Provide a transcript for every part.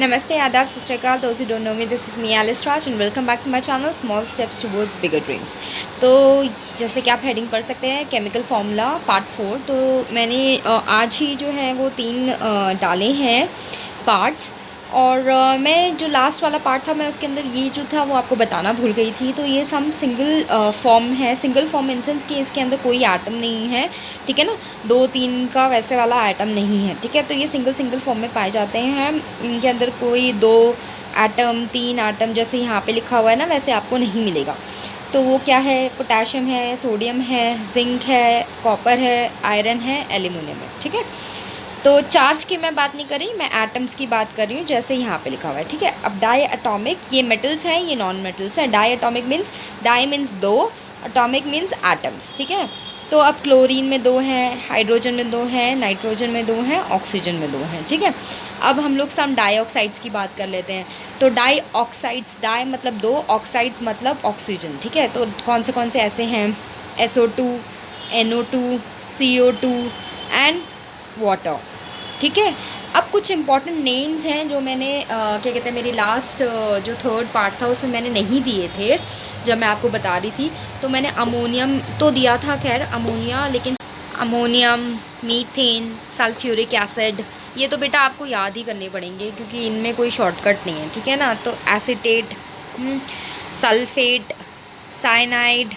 Namaste, Adab, Sat Sri Akal. Those who don't know me, this is me, Alice Raj, and welcome back to my channel, Small Steps Towards Bigger Dreams. तो जैसे कि आप heading पढ़ सकते हैं, chemical formula part 4। तो मैंने आज ही जो है वो 3 डाले हैं पार्ट्स। और मैं जो लास्ट वाला पार्ट था, मैं उसके अंदर ये जो था वो आपको बताना भूल गई थी। तो ये सम सिंगल फॉर्म है, सिंगल फॉर्म इन सेंस कि इसके अंदर कोई एटम नहीं है, ठीक है ना। 2-3 का वैसे वाला आइटम नहीं है, ठीक है। तो ये सिंगल फॉर्म में पाए जाते हैं। इनके अंदर कोई 2 एटम 3 एटम जैसे यहाँ पे लिखा हुआ है ना, वैसे आपको नहीं मिलेगा। तो वो क्या है, पोटेशियम है, सोडियम है, जिंक है, कॉपर है, आयरन है, एल्यूमिनियम है, ठीक है। तो चार्ज की मैं बात नहीं कर रही, मैं एटम्स की बात कर रही हूँ, जैसे यहाँ पे लिखा हुआ है, ठीक है। अब डाई एटॉमिक, ये मेटल्स हैं, ये नॉन मेटल्स हैं। Diatomic means, di means 2, atomic means atoms, ठीक है। तो अब क्लोरीन में 2 हैं, हाइड्रोजन में 2 हैं, नाइट्रोजन में 2 हैं, ऑक्सीजन में 2 हैं, ठीक है। अब हम लोग सम डाइऑक्साइड्स की बात कर लेते हैं। तो डाइऑक्साइड्स, डाई मतलब 2, ऑक्साइड्स मतलब ऑक्सीजन, ठीक है। तो कौन से ऐसे हैं, SO2, NO2, CO2 and water, ठीक है। अब कुछ इंपॉर्टेंट नेम्स हैं जो मैंने क्या कहते हैं, मेरी लास्ट जो 3rd पार्ट था उसमें मैंने नहीं दिए थे जब मैं आपको बता रही थी। तो मैंने अमोनियम तो दिया था, खैर अमोनिया, लेकिन अमोनियम, मीथेन, सल्फ्यूरिक एसिड, ये तो बेटा आपको याद ही करने पड़ेंगे क्योंकि इनमें कोई शॉर्टकट नहीं है, ठीक है ना। तो acetate, sulphate, cyanide,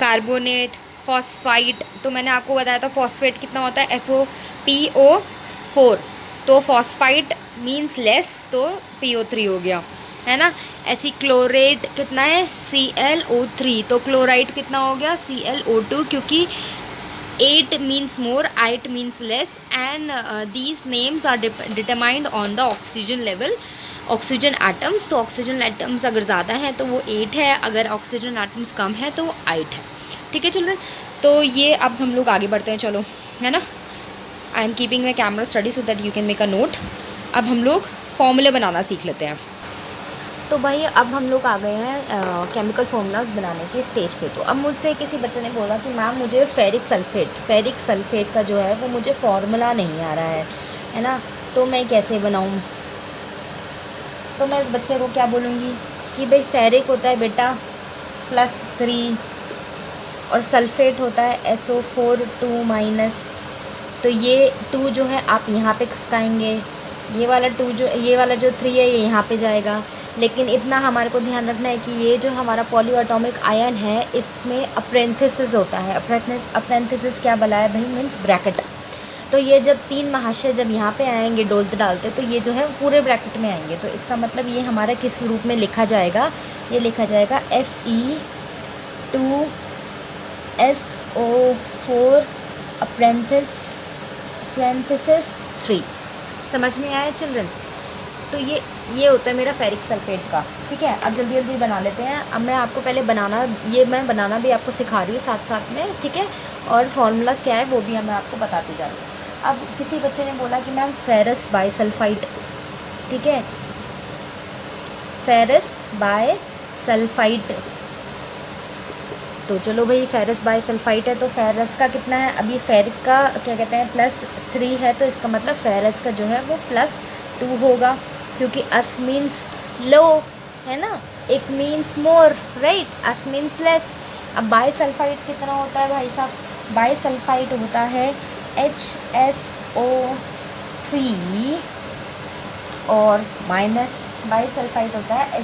carbonate, phosphite. तो मैंने आपको बताया था फॉस्फेट कितना होता है, FOPO4। तो फॉस्फाइट मीन्स लेस, तो PO3 हो गया, है ना। ऐसी क्लोरेट कितना है, ClO3। तो क्लोराइड कितना हो गया, ClO2, क्योंकि 8 means more, 8 means less, and these names are determined on the oxygen level, oxygen atoms. तो ऑक्सीजन एटम्स अगर ज़्यादा हैं तो वो 8 है, अगर ऑक्सीजन एटम्स कम है तो वो 8 है, ठीक है चिल्ड्रन। तो ये अब हम लोग आगे बढ़ते हैं, चलो, है ना। I am keeping my camera study so that you can make a note. अब हम लोग फॉर्मूले बनाना सीख लेते हैं। तो भाई अब हम लोग आ गए हैं केमिकल फार्मूलाज बनाने के स्टेज पे। तो अब मुझसे किसी बच्चे ने बोला कि मैम मुझे फेरिक सल्फेट का जो है वो मुझे फार्मूला नहीं आ रहा है ना, तो मैं कैसे बनाऊँ। तो मैं इस बच्चे को क्या बोलूँगी कि भाई फेरिक होता है बेटा +3, और सल्फ़ेट होता है SO4 2-। तो ये 2 जो है आप यहाँ पे खिसकाएंगे, ये वाला 2 जो, ये वाला जो 3 है ये यहाँ पे जाएगा। लेकिन इतना हमारे को ध्यान रखना है कि ये जो हमारा पॉली एटॉमिक आयन है इसमें अप्रेंथिसिस होता है। अप्रेंथिसिस क्या बला है भाई, मीन्स ब्रैकेट। तो ये जब 3 महाशय जब यहाँ पे आएंगे डोलते डालते, तो ये जो है पूरे ब्रैकेट में आएंगे। तो इसका मतलब ये हमारा किस रूप में लिखा जाएगा, ये लिखा जाएगा Fe2SO4 अप्रेंथिसिस 3। समझ में आया चिल्ड्रन। तो ये होता है मेरा फेरिक सल्फेट का, ठीक है। अब जल्दी जल्दी बना लेते हैं। अब मैं आपको पहले मैं बनाना भी आपको सिखा रही हूँ साथ साथ में, ठीक है। और फार्मूलाज क्या है वो भी मैं आपको बताती जा रही हूँ। अब किसी बच्चे ने बोला कि मैम फेरस बाइसल्फाइड, ठीक है, फेरस बाइसल्फाइड। तो चलो भाई फेरस बाइसल्फाइड है, तो फेरस का कितना है, अभी फेरिक का क्या कहते हैं +3 है, तो इसका मतलब फेरस का जो है वो +2 होगा, क्योंकि अस मीन्स लो, है ना, एक मीन्स मोर, राइट, अस मीन्स लेस। अब बाइसल्फाइड कितना होता है भाई साहब, बाइसल्फाइड होता है HSO3 और माइनस, बाइसल्फाइड होता है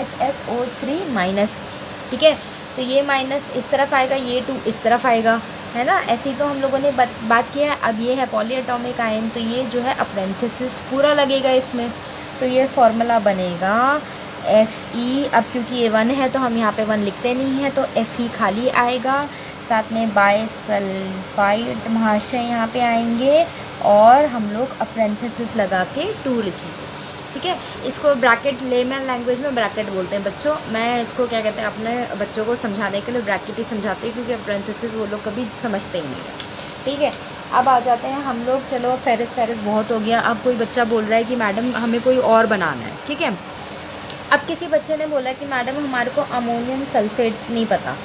HSO3-, ठीक है। तो ये माइनस इस तरफ आएगा, ये 2 इस तरफ आएगा, है ना। ऐसे ही तो हम लोगों ने बात किया है। अब ये है पॉली एटॉमिक आयन, तो ये जो है अप्रेंथिसिस पूरा लगेगा इसमें। तो ये फार्मूला बनेगा Fe, अब क्योंकि ये 1 है तो हम यहाँ पे 1 लिखते नहीं हैं, तो Fe खाली आएगा, साथ में बाइसल्फाइड महाशय यहाँ पे आएंगे, और हम लोग अप्रेंथिसिस लगा के 2 लिखेंगे, ठीक है। इसको ब्रैकेट, लेमैन लैंग्वेज में ब्रैकेट बोलते हैं बच्चों। मैं इसको क्या कहते हैं, अपने बच्चों को समझाने के लिए ब्रैकेट ही समझाती हूँ, क्योंकि अप्रेंथिसिस वो लोग कभी समझते ही नहीं है, ठीक है। अब आ जाते हैं हम लोग, चलो फेरस बहुत हो गया। अब कोई बच्चा बोल रहा है कि मैडम हमें कोई और बनाना है, ठीक है। अब किसी बच्चे ने बोला कि मैडम हमारे को अमोनियम सल्फेट नहीं पता,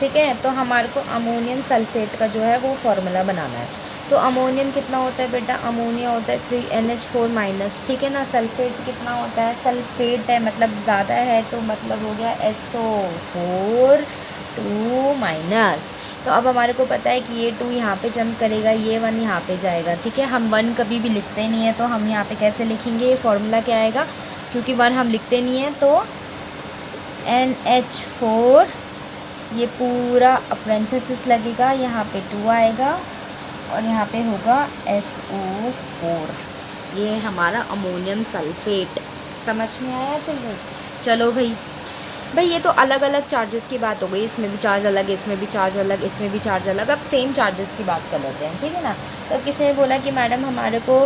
ठीक है, तो हमारे को अमोनियम सल्फेट का जो है वो फार्मूला बनाना है। तो अमोनियम कितना होता है बेटा, अमोनिया होता है 3NH4 माइनस, ठीक है ना। सल्फेट कितना होता है, सल्फेट है मतलब ज़्यादा है तो मतलब हो गया SO4 2 माइनस। तो अब हमारे को पता है कि ये 2 यहाँ पे जंप करेगा, ये 1 यहाँ पे जाएगा, ठीक है। हम 1 कभी भी लिखते नहीं है तो हम यहाँ पे कैसे लिखेंगे, ये फार्मूला क्या आएगा, क्योंकि 1 हम लिखते नहीं है तो NH4, ये पूरा पैरेंथेसिस लगेगा, यहाँ पे 2 आएगा और यहाँ पे होगा SO4, ये हमारा अमोनियम सल्फेट। समझ में आया चिल्ड्रन। चलो भाई ये तो अलग अलग चार्जेस की बात हो गई, इसमें भी चार्ज अलग, इसमें भी चार्ज अलग, इसमें भी चार्ज अलग। अब सेम चार्जेस की बात कर लेते हैं, ठीक है ना। तो किसी ने बोला कि मैडम हमारे को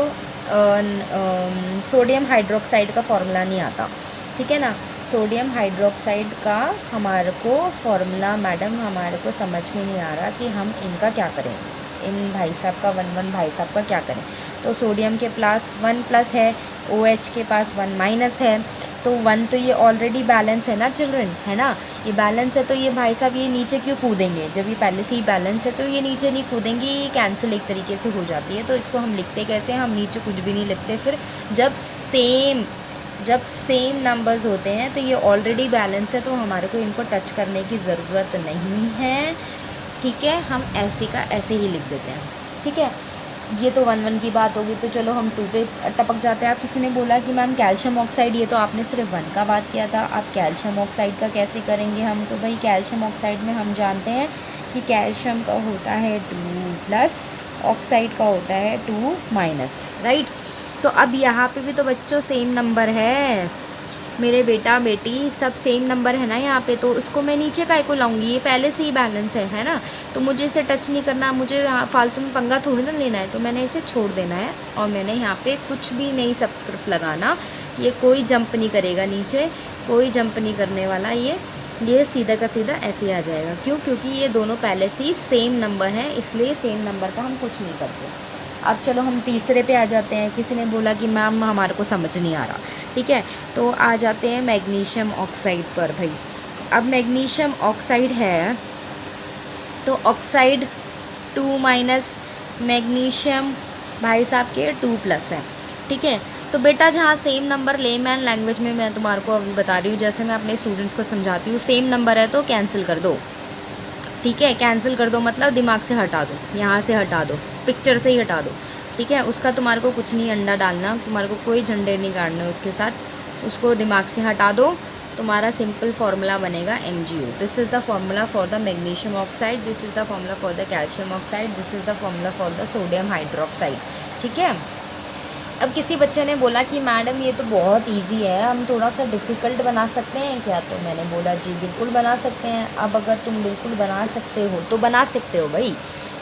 सोडियम हाइड्रोक्साइड का फॉर्मूला नहीं आता, ठीक है ना। सोडियम हाइड्रोक्साइड का हमारे को फॉर्मूला मैडम हमारे को समझ में नहीं आ रहा कि हम इनका क्या करें, इन भाई साहब का 1 भाई साहब का क्या करें। तो सोडियम के पास 1 प्लस है, OH के पास 1 माइनस है, तो 1 तो ये ऑलरेडी बैलेंस है ना चिल्ड्रन, है ना। ये बैलेंस है तो ये भाई साहब ये नीचे क्यों कूदेंगे, जब ये पहले से ही बैलेंस है तो ये नीचे नहीं कूदेंगे, ये कैंसिल एक तरीके से हो जाती है। तो इसको हम लिखते कैसे, हम नीचे कुछ भी नहीं लिखते फिर, जब सेम नंबर्स होते हैं तो ये ऑलरेडी बैलेंस है तो हमारे को इनको टच करने की ज़रूरत नहीं है, ठीक है। हम ऐसे का ऐसे ही लिख देते हैं, ठीक है। ये तो 1 की बात होगी। तो चलो हम 2 पे टपक जाते हैं। आप किसी ने बोला कि मैम कैल्शियम ऑक्साइड, ये तो आपने सिर्फ 1 का बात किया था, आप कैल्शियम ऑक्साइड का कैसे करेंगे हम। तो भाई कैल्शियम ऑक्साइड में हम जानते हैं कि कैल्शियम का होता है 2 प्लस, ऑक्साइड का होता है 2 माइनस, राइट। तो अब यहाँ पे भी तो बच्चों सेम नंबर है, मेरे बेटा बेटी सब सेम नंबर है ना यहाँ पे, तो उसको मैं नीचे काय को लाऊंगी, ये पहले से ही बैलेंस है ना। तो मुझे इसे टच नहीं करना, मुझे यहाँ फालतू में पंगा थोड़ी ना लेना है, तो मैंने इसे छोड़ देना है और मैंने यहाँ पे कुछ भी नहीं सबस्क्रिप्ट लगाना, ये कोई जंप नहीं करेगा नीचे, कोई जंप नहीं करने वाला, ये सीधा का सीधा ऐसे आ जाएगा। क्यों, क्योंकि ये दोनों पहले से ही सेम नंबर हैं, इसलिए सेम नंबर का हम कुछ नहीं करते। अब चलो हम तीसरे पे आ जाते हैं। किसी ने बोला कि मैम हमारे को समझ नहीं आ रहा, ठीक है। तो आ जाते हैं मैग्नीशियम ऑक्साइड पर भाई। अब मैग्नीशियम ऑक्साइड है तो ऑक्साइड 2 माइनस, मैग्नीशियम भाई साहब के 2 प्लस है, ठीक है। तो बेटा जहाँ सेम नंबर लेमैन लैंग्वेज में मैं तुम्हारे को अभी बता रही हूँ, जैसे मैं अपने स्टूडेंट्स को समझाती हूँ, सेम नंबर है तो कैंसिल कर दो, ठीक है। कैंसिल कर दो मतलब दिमाग से हटा दो, यहाँ से हटा दो, पिक्चर से ही हटा दो, ठीक है। उसका तुम्हारे को कुछ नहीं अंडा डालना, तुम्हारे को कोई झंडे नहीं गाड़ने उसके साथ, उसको दिमाग से हटा दो। तुम्हारा सिंपल फार्मूला बनेगा MgO। This is the formula for the magnesium oxide, this is the formula for the calcium oxide, this is the formula for the sodium hydroxide, ठीक है। अब किसी बच्चे ने बोला कि मैडम ये तो बहुत इजी है, हम थोड़ा सा डिफ़िकल्ट बना सकते हैं क्या। तो मैंने बोला जी बिल्कुल बना सकते हैं। अब अगर तुम बिल्कुल बना सकते हो तो बना सकते हो भाई,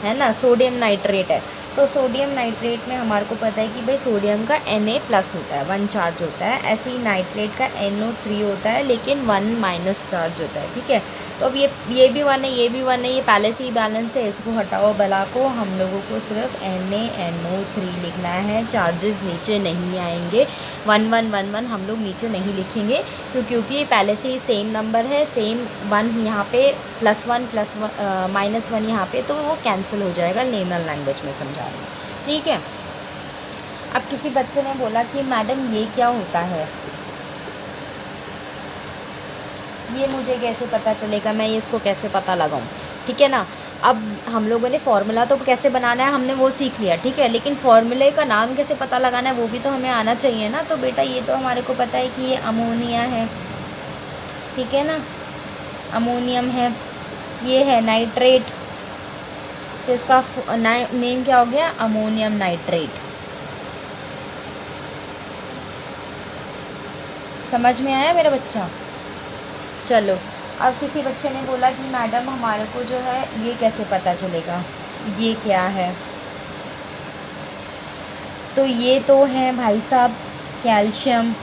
है ना। सोडियम नाइट्रेट है, तो सोडियम नाइट्रेट में हमारे को पता है कि भाई सोडियम का Na प्लस होता है, 1 चार्ज होता है, ऐसे ही नाइट्रेट का NO3 होता है लेकिन 1 माइनस चार्ज होता है, ठीक है। तो अब ये भी 1 है, ये भी 1 है, ये पहले से ही बैलेंस है, इसको हटाओ भला को, हम लोगों को सिर्फ NaNO3 लिखना है, चार्जेस नीचे नहीं आएंगे, 1 1 1 1 हम लोग नीचे नहीं लिखेंगे क्योंकि ये पहले से ही सेम नंबर है, सेम 1 यहाँ पे +1 प्लस -1 यहाँ पे, तो वो कैंसिल हो जाएगा, लेमन लैंग्वेज में समझा रही हूँ, ठीक है। अब किसी बच्चे ने बोला कि मैडम ये क्या होता है, ये मुझे कैसे पता चलेगा, मैं ये इसको कैसे पता लगाऊं, ठीक है ना। अब हम लोगों ने फार्मूला तो कैसे बनाना है हमने वो सीख लिया, ठीक है, लेकिन फार्मूले का नाम कैसे पता लगाना है वो भी तो हमें आना चाहिए ना। तो बेटा ये तो हमारे को पता है कि ये अमोनिया है, ठीक है ना, अमोनियम है, ये है नाइट्रेट, तो इसका नेम क्या हो गया, अमोनियम नाइट्रेट। समझ में आया मेरा बच्चा। चलो अब किसी बच्चे ने बोला कि मैडम हमारे को जो है ये कैसे पता चलेगा, ये क्या है। तो ये तो है भाई साहब कैल्शियम,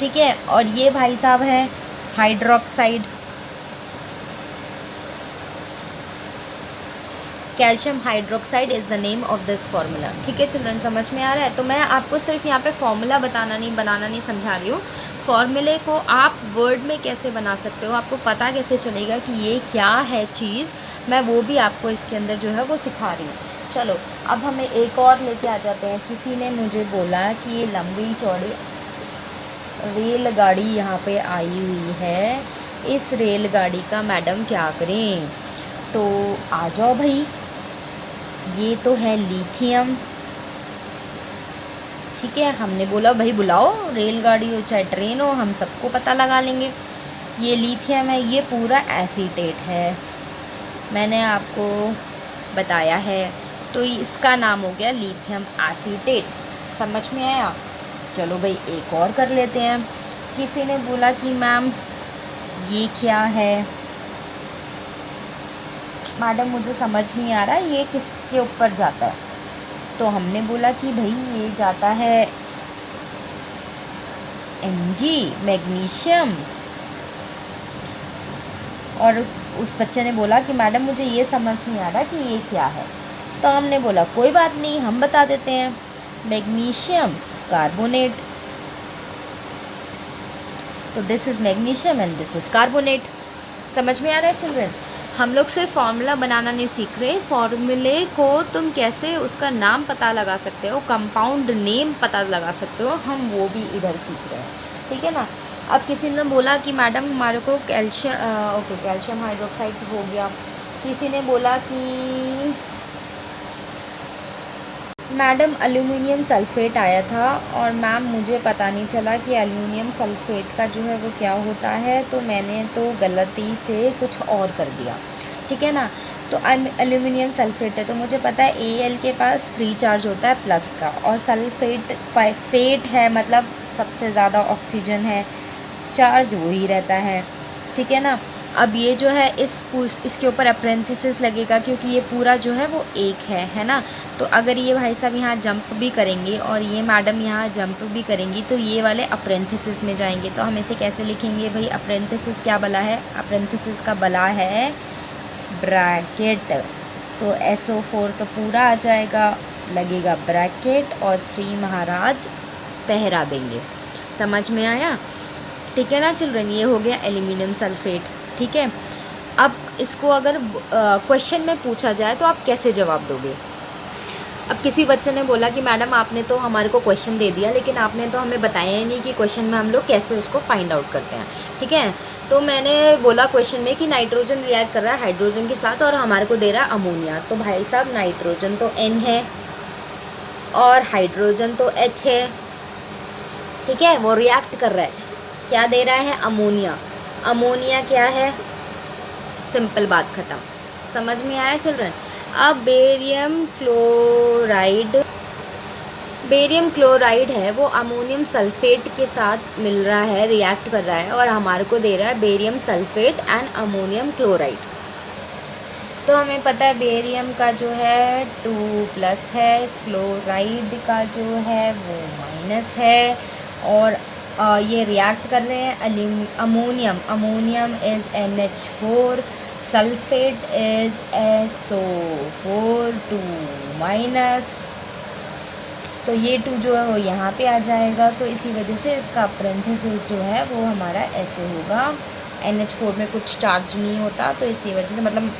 ठीक है, और ये भाई साहब है hydroxide, calcium hydroxide is the name of this formula, ठीक है चिल्ड्रन, समझ में आ रहा है। तो मैं आपको सिर्फ यहाँ पे फार्मूला बनाना नहीं समझा रही हूँ, फार्मूले को आप वर्ड में कैसे बना सकते हो, आपको पता कैसे चलेगा कि ये क्या है चीज़, मैं वो भी आपको इसके अंदर जो है वो सिखा रही हूँ, चलो अब हमें एक और लेके आ जाते हैं। किसी ने मुझे बोला कि ये लंबी चौड़ी रेलगाड़ी यहाँ पे आई हुई है, इस रेलगाड़ी का मैडम क्या करें। तो आ जाओ भाई, ये तो है लिथियम। ठीक है, हमने बोला भाई बुलाओ, रेलगाड़ी हो चाहे ट्रेन हो, हम सबको पता लगा लेंगे। ये लिथियम है, ये पूरा एसीटेट है, मैंने आपको बताया है। तो इसका नाम हो गया लिथियम एसीटेट। समझ में आया। चलो भाई एक और कर लेते हैं। किसी ने बोला कि मैम ये क्या है। मैडम मुझे समझ नहीं आ रहा ये किसके ऊपर जाता है। तो हमने बोला कि भाई ये जाता है Mg, मैग्नीशियम। और उस बच्चे ने बोला कि मैडम मुझे ये समझ नहीं आ रहा कि ये क्या है। तो हमने बोला कोई बात नहीं, हम बता देते हैं, मैग्नीशियम कार्बोनेट। तो this is magnesium and this is carbonate. समझ में आ रहा है चिल्ड्रन। हम लोग सिर्फ फार्मूला बनाना नहीं सीख रहे, फार्मूले को तुम कैसे उसका नाम पता लगा सकते हो, कंपाउंड नेम पता लगा सकते हो, हम वो भी इधर सीख रहे हैं। ठीक है ना। अब किसी ने बोला कि मैडम हमारे को कैल्शियम हाइड्रोक्साइड हो गया। किसी ने बोला कि मैडम एल्यूमिनियम सल्फ़ेट आया था और मैम मुझे पता नहीं चला कि एल्यूमिनियम सल्फ़ेट का जो है वो क्या होता है, तो मैंने तो गलती से कुछ और कर दिया। ठीक है ना। तो एल्यूमिनियम सल्फ़ेट है तो मुझे पता है Al के पास 3 चार्ज होता है प्लस का, और सल्फ़ेट फेट है मतलब सबसे ज़्यादा ऑक्सीजन है, चार्ज वही रहता है। ठीक है ना। अब ये जो है इसके ऊपर अप्रेंथिसिस लगेगा क्योंकि ये पूरा जो है वो एक है ना। तो अगर ये भाई साहब यहाँ जंप भी करेंगे और ये मैडम यहाँ जंप भी करेंगी तो ये वाले अप्रेंथिसिस में जाएंगे। तो हम इसे कैसे लिखेंगे भाई, अप्रेंथिसिस क्या बला है, अप्रेंथिसिस का बला है ब्रैकेट। तो SO4 तो पूरा आ जाएगा, लगेगा ब्रैकेट और 3 महाराज पहरा देंगे। समझ में आया। ठीक है ना चिल्ड्रन। ये हो गया एल्यूमिनियम सल्फ़ेट। ठीक है। अब इसको अगर क्वेश्चन में पूछा जाए तो आप कैसे जवाब दोगे। अब किसी बच्चे ने बोला कि मैडम आपने तो हमारे को क्वेश्चन दे दिया लेकिन आपने तो हमें बताया ही नहीं कि क्वेश्चन में हम लोग कैसे उसको फाइंड आउट करते हैं। ठीक है। तो मैंने बोला क्वेश्चन में कि नाइट्रोजन रिएक्ट कर रहा है हाइड्रोजन के साथ और हमारे को दे रहा है अमोनिया। तो भाई साहब नाइट्रोजन तो N है और हाइड्रोजन तो H है। ठीक है। वो रिएक्ट कर रहा है, क्या दे रहा है, अमोनिया। अमोनिया क्या है, सिंपल बात ख़त्म। समझ में आया चिल्ड्रन। अब बेरियम क्लोराइड है वो अमोनियम सल्फ़ेट के साथ मिल रहा है, रिएक्ट कर रहा है और हमारे को दे रहा है barium sulphate and ammonium chloride. तो हमें पता है बेरियम का जो है 2+ है, क्लोराइड का जो है वो माइनस है, और ये रिएक्ट कर रहे हैं ammonium is NH4, sulphate is SO4 2-। तो ये 2 जो है वो यहाँ पे आ जाएगा। तो इसी वजह से इसका अप्रेंथिसिस जो है वो हमारा ऐसे होगा। NH4 में कुछ चार्ज नहीं होता तो इसी वजह से, मतलब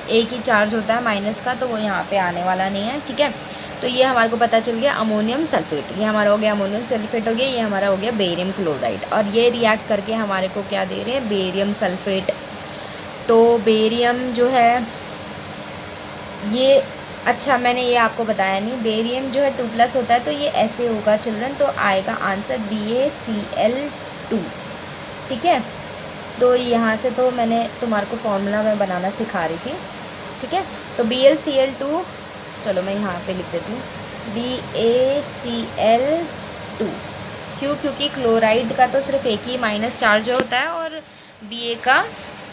एक ही चार्ज होता है माइनस का, तो वो यहाँ पे आने वाला नहीं है। ठीक है। तो ये हमारे को पता चल गया अमोनियम सल्फ़ेट, ये हमारा हो गया अमोनियम सल्फ़ेट हो गया, ये हमारा हो गया बेरियम क्लोराइड, और ये रिएक्ट करके हमारे को क्या दे रहे हैं, बेरियम सल्फ़ेट। तो बेरियम जो है ये, अच्छा मैंने ये आपको बताया नहीं, बेरियम जो है 2+ होता है तो ये ऐसे होगा चिल्ड्रन। तो आएगा आंसर BaCl2। ठीक है। तो यहाँ से तो मैंने तुम्हारे को फॉर्मूला में बनाना सिखा रही थी। ठीक है। तो BaCl2, चलो मैं यहाँ पे लिख देती हूँ BaCl2। क्यों, क्योंकि क्लोराइड का तो सिर्फ एक ही माइनस चार्ज होता है और Ba का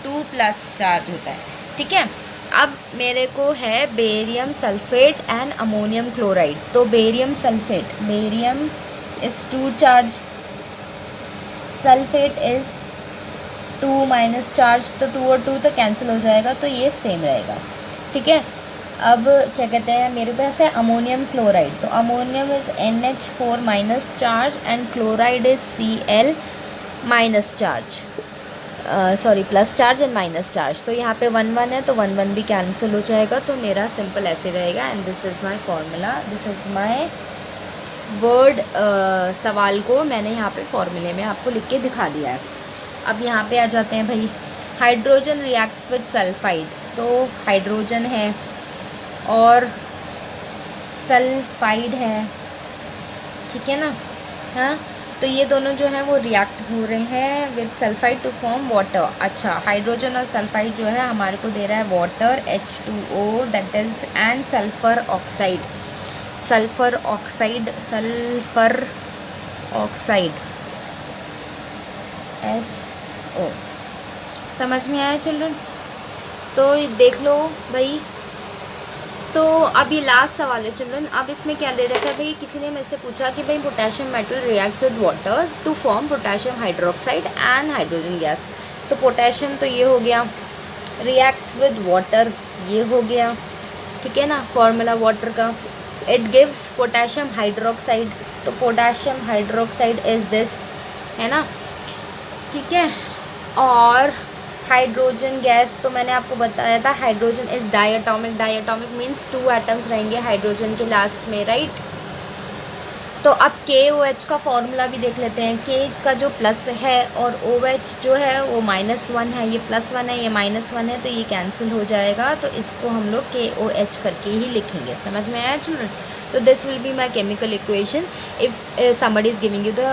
2+ चार्ज होता है। ठीक है। अब मेरे को है barium sulphate and ammonium chloride. तो barium sulphate, barium is 2 charge, sulphate is 2- charge, तो 2 और 2 तो कैंसिल हो जाएगा तो ये सेम रहेगा। ठीक है। अब क्या कहते हैं, मेरे पास है अमोनियम क्लोराइड। तो ammonium is NH4- charge and chloride is Cl- charge. Sorry plus charge and minus charge. तो यहाँ पे 1 1 है तो 1 1 भी कैंसिल हो जाएगा, तो मेरा सिंपल ऐसे रहेगा। And this is my formula, this is my word. सवाल को मैंने यहाँ पे फॉर्मूले में आपको लिख के दिखा दिया है। अब यहाँ पे आ जाते हैं भाई, हाइड्रोजन रिएक्ट्स विद सल्फाइड। तो हाइड्रोजन है और सल्फाइड है, ठीक है ना। हाँ, तो ये दोनों जो हैं वो रिएक्ट हो रहे हैं with sulphide to form water. अच्छा, हाइड्रोजन और सल्फाइड जो है हमारे को दे रहा है water H2O, that is and sulphur oxide, sulphur oxide, sulphur oxide SO। समझ में आया चिल्ड्रन? तो देख लो भाई। तो अब ये लास्ट सवाल है चिल्ड्रन। अब इसमें क्या दे रखा है भाई, किसी ने मेरे से पूछा कि भाई potassium metal reacts with water to form potassium hydroxide and hydrogen gas. तो पोटेशियम तो ये हो गया, रिएक्ट्स विद वाटर ये हो गया, ठीक है ना, फॉर्मूला वाटर का। इट गिव्स पोटेशियम हाइड्रोक्साइड, तो पोटेशियम हाइड्रोक्साइड इज़ दिस, है ना, ठीक है। और हाइड्रोजन गैस तो मैंने आपको बताया था, hydrogen is diatomic, diatomic means 2 atoms रहेंगे हाइड्रोजन के लास्ट में, राइट। तो अब KOH का फॉर्मूला भी देख लेते हैं। K का जो प्लस है और OH जो है वो -1 है, ये +1 है, ये -1 है, तो ये कैंसिल हो जाएगा। तो इसको हम लोग KOH करके ही लिखेंगे। समझ में आया चिल्ड्रन? तो this will be my chemical equation if somebody is giving you the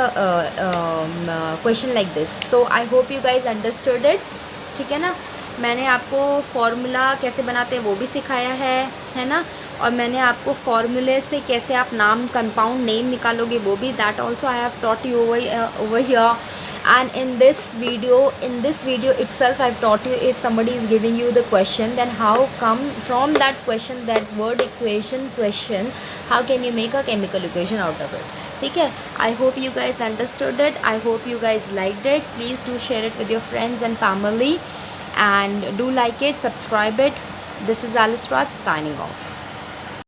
question like this. So I hope you guys understood it, ठीक है ना। मैंने आपको फॉर्मूला कैसे बनाते हैं वो भी सिखाया है ना। और मैंने आपको फॉर्मूले से कैसे आप नाम, कंपाउंड नेम निकालोगे वो भी, that also I have taught you over here. And in this video itself I've taught you, if somebody is giving you the question, then how come from that question, that word equation question, how can you make a chemical equation out of it, ठीक है। I hope you guys understood it, I hope you guys liked it. Please do share it with your friends and family, and do like it, subscribe it. This is Alice Raj signing off.